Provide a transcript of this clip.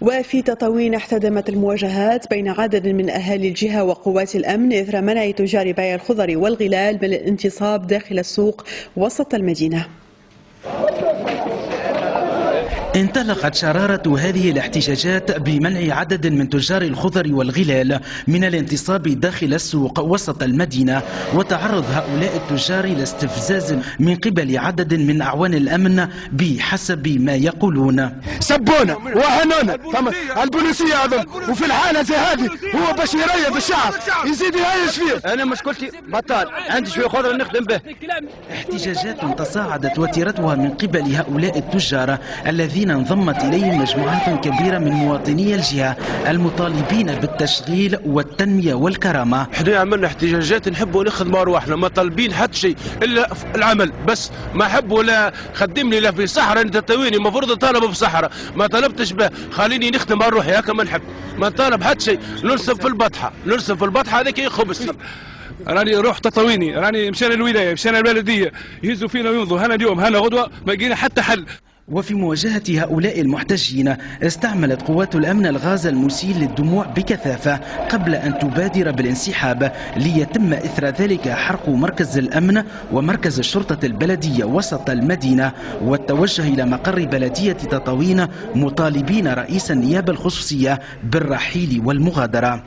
وفي تطاوين احتدمت المواجهات بين عدد من أهالي الجهة وقوات الأمن إثر منع تجار بيع الخضر والغلال من الانتصاب داخل السوق وسط المدينة. انطلقت شرارة هذه الاحتجاجات بمنع عدد من تجار الخضر والغلال من الانتصاب داخل السوق وسط المدينة، وتعرض هؤلاء التجار لاستفزاز من قبل عدد من أعوان الأمن بحسب ما يقولون. سبونا وهنونا البوليسية أظن، وفي الحالة زي هذه هو باش يريض الشعب يزيد يعيش فيه. أنا مشكلتي بطال، عندي شوية خضر نخدم به. احتجاجات تصاعدت وتيرتها من قبل هؤلاء التجار الذين انضمت إليهم مجموعات كبيرة من مواطني الجهة المطالبين بالتشغيل والتنمية والكرامة. احنا عملنا احتجاجات نحبوا نخدموا أرواحنا، ما طالبين حتى شيء إلا العمل بس، ما حبوا لا خدمني لا في صحراء انت تتويني، المفروض طالب بصحراء، ما طلبتش به خليني نخدم روحي هكا ما نحب، ما طالب حتى شيء، نرسم في البطحة هذيك خبز. راني روح تطويني، راني مشينا الولاية مشينا البلدية يهزوا فينا وينظروا، هنا اليوم هنا غدوة ما لقينا حتى حل. وفي مواجهة هؤلاء المحتجين استعملت قوات الأمن الغاز المسيل للدموع بكثافة قبل أن تبادر بالانسحاب، ليتم إثر ذلك حرق مركز الأمن ومركز الشرطة البلدية وسط المدينة، والتوجه إلى مقر بلدية تطاوين مطالبين رئيس النيابة الخصوصية بالرحيل والمغادرة.